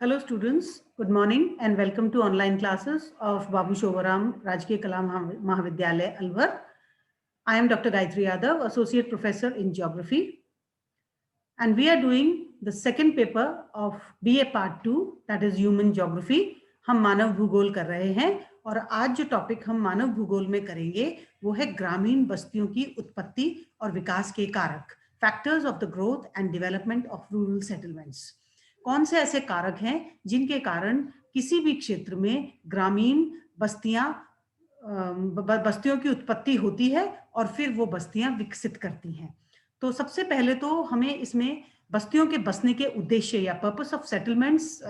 Hello students, good morning and welcome to online classes of Babu Shovaram Rajkiya Kala Mahavidyalaya Alwar. I am Dr. Gayatri Yadav, Associate Professor in Geography, and we are doing the second paper of BA Part 2, that is Human Geography. हम मानव भूगोल कर रहे हैं और आज जो topic हम मानव भूगोल में करेंगे वो है ग्रामीण बस्तियों की उत्पत्ति और विकास के कारक, factors of the growth and development of rural settlements. कौन से ऐसे कारक हैं जिनके कारण किसी भी क्षेत्र में ग्रामीण बस्तियों की उत्पत्ति होती है और फिर वो बस्तियां विकसित करती हैं। तो सबसे पहले तो हमें इसमें बस्तियों के बसने के उद्देश्य या पर्पस ऑफ सेटलमेंट्स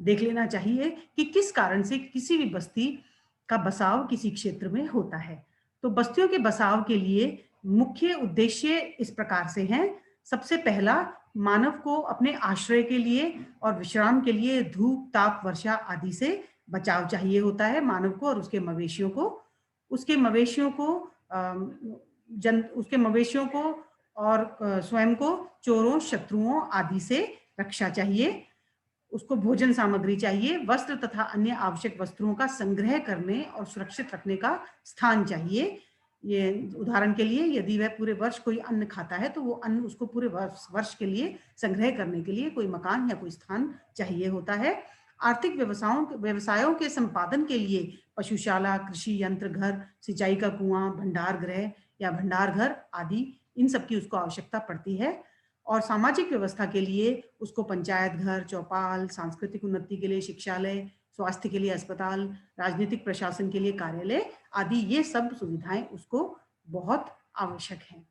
देख लेना चाहिए कि किस कारण से किसी भी बस्ती का बसाव किसी क्षेत्र में होता है। तो बस्तियों के बसाव के लिए मुख्य उद्देश्य इस प्रकार से हैं। सबसे पहला, मानव को अपने आश्रय के लिए और विश्राम के लिए धूप, ताप, वर्षा आदि से बचाव चाहिए होता है मानव को और उसके मवेशियों को। उसके मवेशियों को और स्वयं को चोरों, शत्रुओं आदि से रक्षा चाहिए। उसको भोजन सामग्री चाहिए, वस्त्र तथा अन्य आवश्यक वस्तुओं का संग्रह करने और सुरक्षित रखने का स्थान चाहिए। ये उदाहरण के लिए यदि वह पूरे वर्ष कोई अन्न खाता है तो वो अन्न उसको पूरे वर्ष के लिए संग्रह करने के लिए कोई मकान या कोई स्थान चाहिए होता है। आर्थिक व्यवसायों के संपादन के लिए पशुशाला, कृषि यंत्र घर, सिंचाई का कुआं, भंडार गृह या भंडार घर आदि, इन सब की उसको आवश्यकता पड़ती है। और सामाजिक व्यवस्था के लिए उसको पंचायत घर, चौपाल, सांस्कृतिक उन्नति के लिए शिक्षालय, स्वास्थ्य के लिए अस्पताल, राजनीतिक प्रशासन के लिए कार्यालय आदि, ये सब सुविधाएं उसको बहुत आवश्यक हैं।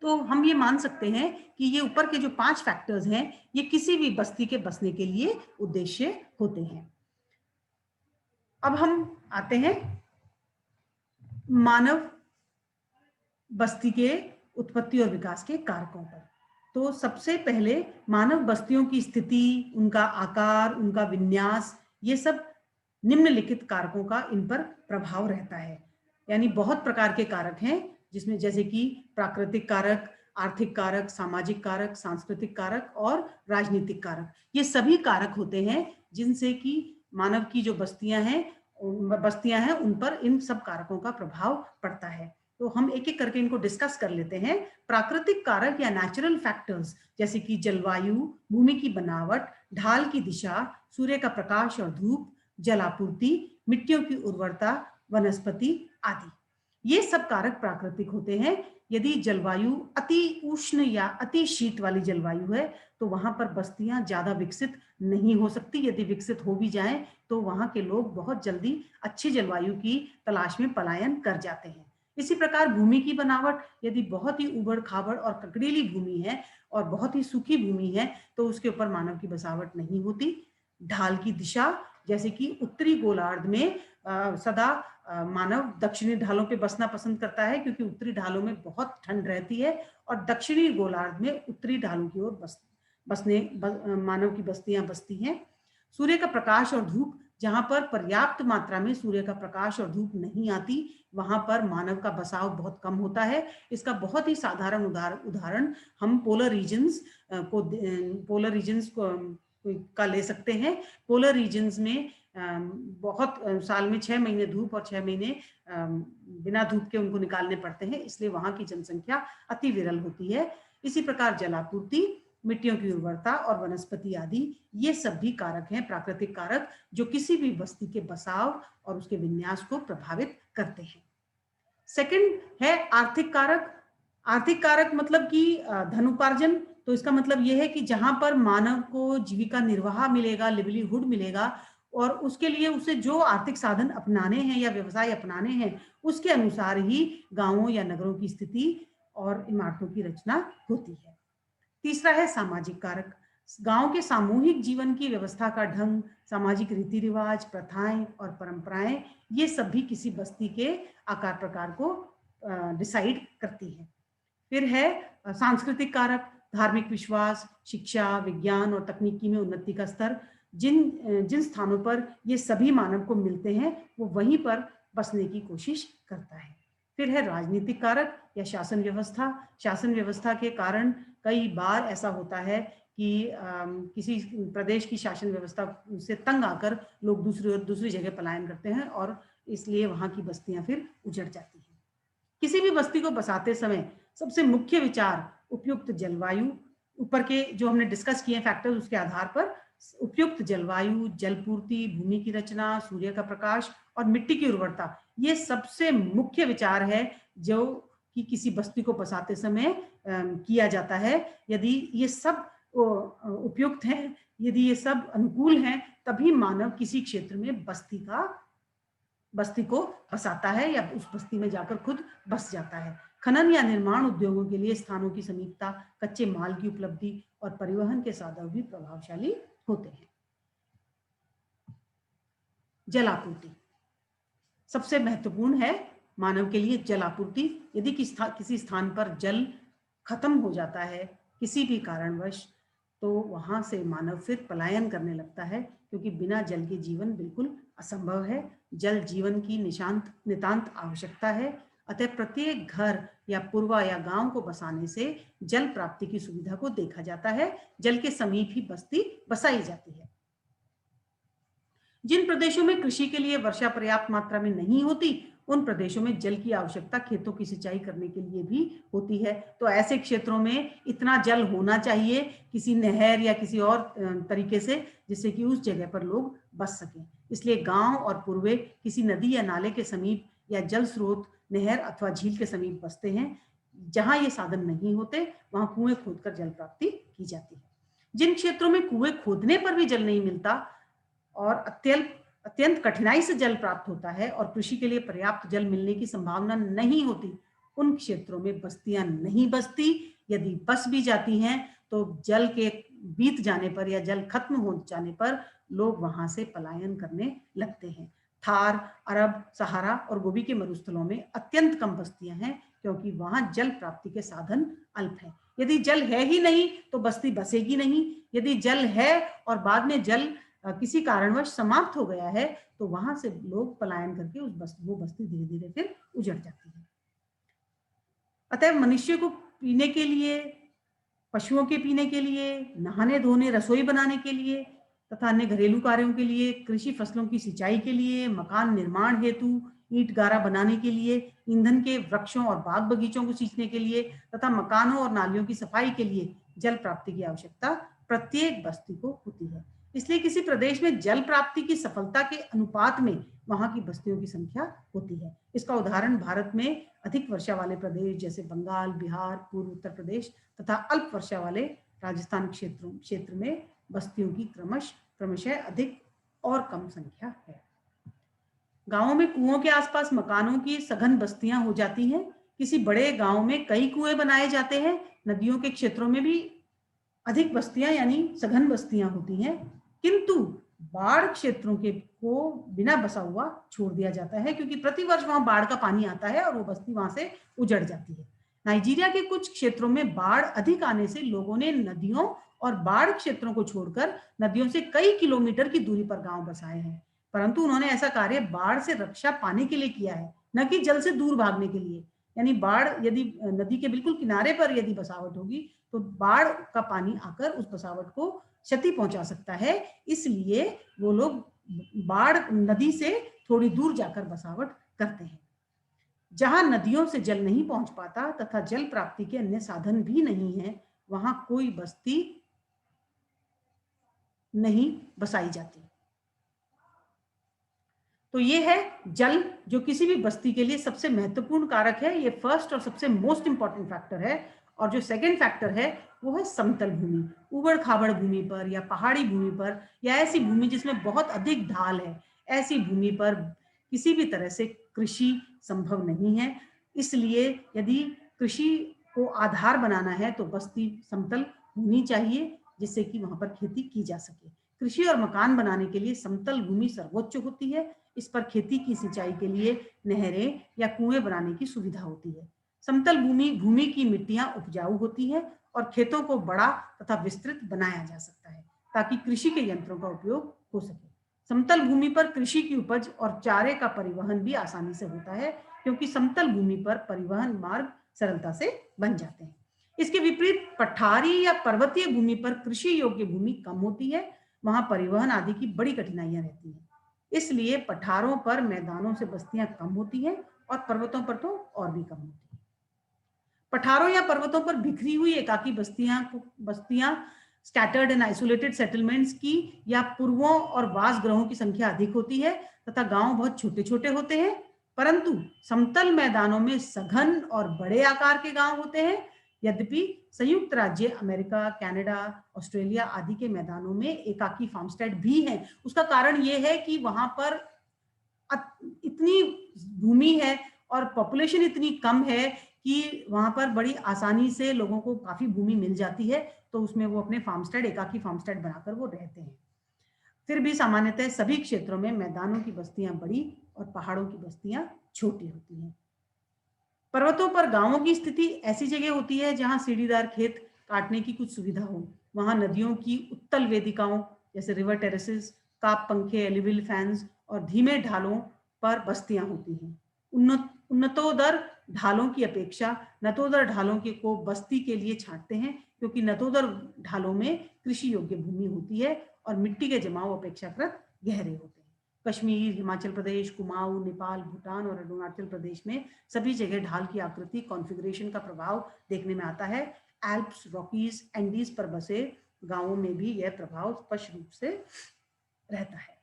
तो हम ये मान सकते हैं कि ये ऊपर के जो 5 फैक्टर्स हैं ये किसी भी बस्ती के बसने के लिए उद्देश्य होते हैं। अब हम आते हैं मानव बस्ती के उत्पत्ति और विकास के कारकों पर। तो सबसे पहले मानव बस्तियों की स्थिति, उनका आकार, उनका विन्यास, ये सब निम्नलिखित कारकों का इन पर प्रभाव रहता है। यानी बहुत प्रकार के कारक हैं जिसमें जैसे कि प्राकृतिक कारक, आर्थिक कारक, सामाजिक कारक, सांस्कृतिक कारक और राजनीतिक कारक। ये सभी कारक होते हैं जिनसे कि मानव की जो बस्तियां हैं उन पर इन सब कारकों का प्रभाव पड़ता है। तो हम एक एक करके इनको डिस्कस कर लेते हैं। प्राकृतिक कारक या नेचुरल फैक्टर्स जैसे कि जलवायु, भूमि की बनावट, ढाल की दिशा, सूर्य का प्रकाश और धूप, जलापूर्ति, मिट्टियों की उर्वरता, वनस्पति आदि, ये सब कारक प्राकृतिक होते हैं। यदि जलवायु अति उष्ण या अति शीत वाली जलवायु है तो वहां पर बस्तियां ज्यादा विकसित नहीं हो सकती। यदि विकसित हो भी जाएं तो वहां के लोग बहुत जल्दी अच्छी जलवायु की तलाश में पलायन कर जाते हैं। इसी प्रकार भूमि की बनावट, यदि बहुत ही उबड़ खाबड़ और ककड़ीली भूमि है और बहुत ही सूखी भूमि है तो उसके ऊपर मानव की बसावट नहीं होती। ढाल की दिशा, जैसे कि उत्तरी गोलार्ध में सदा मानव दक्षिणी ढालों पे बसना पसंद करता है क्योंकि उत्तरी ढालों में बहुत ठंड रहती है और दक्षिणी गोलार्ध में उत्तरी ढालों की ओर मानव की बस्तियां बसती हैं। सूर्य का प्रकाश और धूप, जहां पर पर्याप्त मात्रा में सूर्य का प्रकाश और धूप नहीं आती वहां पर मानव का बसाव बहुत कम होता है। इसका बहुत ही साधारण उदाहरण हम पोलर रीजन्स का ले सकते हैं। पोलर रीजन्स में बहुत साल में 6 महीने धूप और 6 महीने बिना धूप के उनको निकालने पड़ते हैं, इसलिए वहां की जनसंख्या अति विरल होती है। इसी प्रकार जलापूर्ति, मिट्टियों की उर्वरता और वनस्पति आदि, ये सब भी कारक हैं, प्राकृतिक कारक, जो किसी भी बस्ती के बसाव और उसके विन्यास को प्रभावित करते हैं। सेकंड है आर्थिक कारक। आर्थिक कारक मतलब कि धन उपार्जन। तो इसका मतलब यह है कि जहां पर मानव को जीविका निर्वाह मिलेगा, लिवलीहुड मिलेगा और उसके लिए उसे जो आर्थिक साधन अपनाने हैं या व्यवसाय अपनाने हैं उसके अनुसार ही गांवों या नगरों की स्थिति और इमारतों की रचना होती है। तीसरा है सामाजिक कारक। गांव के सामूहिक जीवन की व्यवस्था का ढंग, सामाजिक रीति रिवाज, प्रथाएं और परंपराएं, ये सब भी किसी बस्ती के आकार प्रकार को डिसाइड करती है। फिर है सांस्कृतिक कारक। धार्मिक विश्वास, शिक्षा, विज्ञान और तकनीकी में उन्नति का स्तर, जिन स्थानों पर ये सभी मानव को मिलते हैं वो वहीं पर बसने की कोशिश करता है। फिर है राजनीतिक कारक या शासन व्यवस्था। शासन व्यवस्था के कारण कई बार ऐसा होता है कि किसी प्रदेश की शासन व्यवस्था से तंग आकर लोग दूसरी जगह पलायन करते हैं और इसलिए वहां की बस्तियां फिर उजड़ जाती हैं। किसी भी बस्ती को बसाते समय सबसे मुख्य विचार उपयुक्त जलवायु, ऊपर के जो हमने डिस्कस किए फैक्टर्स उसके आधार पर उपयुक्त जलवायु, जलपूर्ति, भूमि की रचना, सूर्य का प्रकाश और मिट्टी की उर्वरता, ये सबसे मुख्य विचार है जो कि किसी बस्ती को बसाते समय किया जाता है। यदि ये सब उपयुक्त हैं, यदि ये सब अनुकूल हैं, तभी मानव किसी क्षेत्र में बस्ती को बसाता है या उस बस्ती में जाकर खुद बस जाता है। खनन या निर्माण उद्योगों के लिए स्थानों की समीपता, कच्चे माल की उपलब्धि और परिवहन के साधन भी प्रभावशाली होते हैं। जल आपूर्ति सबसे महत्वपूर्ण है मानव के लिए। जल आपूर्ति, यदि किसी स्थान पर जल खत्म हो जाता है किसी भी कारणवश, तो वहां से मानव फिर पलायन करने लगता है, क्योंकि बिना जल के जीवन बिल्कुल असंभव है। जल जीवन की नितांत आवश्यकता है। अतः प्रत्येक घर या पुरवा या गांव को बसाने से जल प्राप्ति की सुविधा को देखा जाता है। जल के समीप ही बस्ती बसाई जाती है। जिन प्रदेशों में कृषि के लिए वर्षा पर्याप्त मात्रा में नहीं होती, उन प्रदेशों में जल की आवश्यकता खेतों की सिंचाई करने के लिए भी होती है। तो ऐसे क्षेत्रों में इतना जल होना चाहिए किसी नहर या किसी और तरीके से, जिससे कि उस जगह पर लोग बस सकें। इसलिए गांव और पूर्वे किसी नदी या नाले के समीप या जल स्रोत, नहर अथवा झील के समीप बसते हैं। जहां ये साधन नहीं होते, वहां कुएं खोदकर जल प्राप्ति की जाती है। जिन क्षेत्रों में कुएं खोदने पर भी जल नहीं मिलता और अत्यंत कठिनाई से जल प्राप्त होता है और कृषि के लिए पर्याप्त जल मिलने की संभावना नहीं होती, उन क्षेत्रों में बस्तियां नहीं बसती। यदि बस भी जाती हैं तो जल के बीत जाने पर या जल खत्म हो जाने पर लोग वहां से पलायन करने लगते हैं। थार, अरब, सहारा और गोबी के मरुस्थलों में अत्यंत कम बस्तियां हैं, क्योंकि वहां जल प्राप्ति के साधन अल्प हैं। यदि जल है ही नहीं तो बस्ती बसेगी नहीं। यदि जल है और बाद में जल किसी कारणवश समाप्त हो गया है, तो वहां से लोग पलायन करके वो बस्ती धीरे धीरे फिर उजड़ जाती है। अतः मनुष्य को पीने के लिए, पशुओं के पीने के लिए, नहाने धोने, रसोई बनाने के लिए तथा अन्य घरेलू कार्यों के लिए, कृषि फसलों की सिंचाई के लिए, मकान निर्माण हेतु, ईंट गारा बनाने के लिए, ईंधन के वृक्षों और बाग बगीचों को सींचने के लिए तथा मकानों और नालियों की सफाई के लिए जल प्राप्ति की आवश्यकता प्रत्येक बस्ती को होती है। इसलिए किसी प्रदेश में जल प्राप्ति की सफलता के अनुपात में वहां की बस्तियों की संख्या होती है। इसका उदाहरण भारत में अधिक वर्षा वाले प्रदेश जैसे बंगाल, बिहार, पूर्व उत्तर प्रदेश तथा अल्प वर्षा वाले राजस्थान क्षेत्र में बस्तियों की क्रमशः अधिक और कम संख्या है। गांवों में कुओं के आसपास मकानों की सघन बस्तियां हो जाती हैं। किसी बड़े गांव में कई कुएं बनाए जाते हैं। नदियों के क्षेत्रों में भी अधिक बस्तियां यानी सघन बस्तियां होती हैं, किंतु बाढ़ क्षेत्रों को बिना बसा हुआ छोड़ दिया जाता है, क्योंकि प्रतिवर्ष वहां बाढ़ का पानी आता है और वो बस्ती वहां से उजड़ जाती है। नाइजीरिया के कुछ क्षेत्रों में बाढ़ अधिक आने से लोगों ने नदियों और बाढ़ क्षेत्रों को छोड़कर नदियों से कई किलोमीटर की दूरी पर गांव बसाए हैं, परंतु उन्होंने ऐसा कार्य बाढ़ से रक्षा पाने के लिए किया है, न कि जल से दूर भागने के लिए। यानी बाढ़ यदि नदी के बिल्कुल किनारे पर यदि बसावट होगी तो बाढ़ का पानी आकर उस बसावट को क्षति पहुंचा सकता है, इसलिए वो लोग बाढ़ नदी से थोड़ी दूर जाकर बसावट करते हैं। जहां नदियों से जल नहीं पहुंच पाता तथा जल प्राप्ति के अन्य साधन भी नहीं है, वहां कोई बस्ती नहीं बसाई जाती। तो ये है जल, जो किसी भी बस्ती के लिए सबसे महत्वपूर्ण कारक है। ये फर्स्ट और सबसे मोस्ट इंपॉर्टेंट फैक्टर है। और जो सेकंड फैक्टर है वो है समतल भूमि। उबड़ खाबड़ भूमि पर या पहाड़ी भूमि पर या ऐसी भूमि जिसमें बहुत अधिक ढाल है, ऐसी भूमि पर किसी भी तरह से कृषि संभव नहीं है। इसलिए यदि कृषि को आधार बनाना है तो बस्ती समतल होनी चाहिए, जिससे कि वहां पर खेती की जा सके। कृषि और मकान बनाने के लिए समतल भूमि सर्वोच्च होती है। इस पर खेती की सिंचाई के लिए नहरें या कुएं बनाने की सुविधा होती है। समतल भूमि की मिट्टियां उपजाऊ होती हैं और खेतों को बड़ा तथा विस्तृत बनाया जा सकता है, ताकि कृषि के यंत्रों का उपयोग हो सके। समतल भूमि पर कृषि की उपज और चारे का परिवहन भी आसानी से होता है, क्योंकि समतल भूमि पर परिवहन मार्ग सरलता से बन जाते हैं। इसके विपरीत पठारी या पर्वतीय भूमि पर कृषि योग्य भूमि कम होती है, वहां परिवहन आदि की बड़ी कठिनाइयां रहती हैं। इसलिए पठारों पर मैदानों से बस्तियां कम होती हैं और पर्वतों पर तो और भी कम होती है। पठारों या पर्वतों पर बिखरी हुई एकाकी बस्तियां स्कैटर्ड एंड आइसोलेटेड सेटलमेंट्स की या पूर्वों और वास ग्रहों की संख्या अधिक होती है तथा गांव बहुत छोटे छोटे होते हैं, परंतु समतल मैदानों में सघन और बड़े आकार के गांव होते हैं। यद्यपि संयुक्त राज्य अमेरिका, कनाडा, ऑस्ट्रेलिया आदि के मैदानों में एकाकी फार्मस्टेड भी हैं। उसका कारण यह है कि वहां पर इतनी भूमि है और पॉपुलेशन इतनी कम है कि वहां पर बड़ी आसानी से लोगों को काफी भूमि मिल जाती है, तो उसमें वो अपने फार्मस्टेड, एकाकी फार्मस्टेड बनाकर वो रहते हैं। फिर भी सामान्यतः सभी क्षेत्रों में मैदानों की बस्तियां बड़ी और पहाड़ों की बस्तियां छोटी होती हैं। पर्वतों पर गांवों की स्थिति ऐसी जगह होती है जहां सीढ़ीदार खेत काटने की कुछ सुविधा हो। वहां नदियों की उत्तल वेदिकाओं जैसे रिवर टेरेसेस, काप पंखे, एलिविल फैंस और धीमे ढालों पर बस्तियां होती हैं। उन्नतोदर ढालों की अपेक्षा नतोदर ढालों के को बस्ती के लिए छांटते हैं, क्योंकि नतोदर ढालों में कृषि योग्य भूमि होती है और मिट्टी के जमाव अपेक्षाकृत गहरे होते हैं। कश्मीर, हिमाचल प्रदेश, कुमाऊं, नेपाल, भूटान और अरुणाचल प्रदेश में सभी जगह ढाल की आकृति, कॉन्फ़िगरेशन का प्रभाव देखने में आता है। एल्प्स, रॉकीज, एंडीज पर बसे गांवों में भी यह प्रभाव स्पष्ट रूप से रहता है।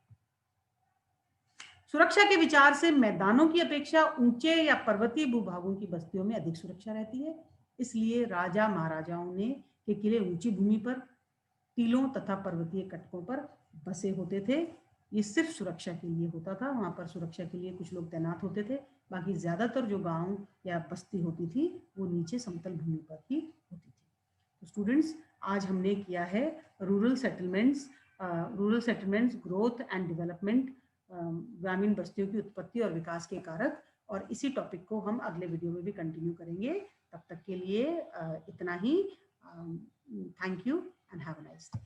सुरक्षा के विचार से मैदानों की अपेक्षा ऊंचे या पर्वतीय भूभागों की बस्तियों में अधिक सुरक्षा रहती है। इसलिए राजा महाराजाओं ने के किले ऊंची भूमि पर, टीलों तथा पर्वतीय कटकों पर बसे होते थे। ये सिर्फ सुरक्षा के लिए होता था, वहां पर सुरक्षा के लिए कुछ लोग तैनात होते थे, बाकी ज्यादातर जो गांव या बस्ती होती थी वो नीचे समतल भूमि पर ही होती थी। तो स्टूडेंट्स, आज हमने किया है rural settlements, growth and development, ग्रामीण बस्तियों की उत्पत्ति और विकास के कारक, और इसी टॉपिक को हम अगले वीडियो में भी कंटिन्यू करेंगे। तब तक के लिए इतना ही। Thank you and have a nice day.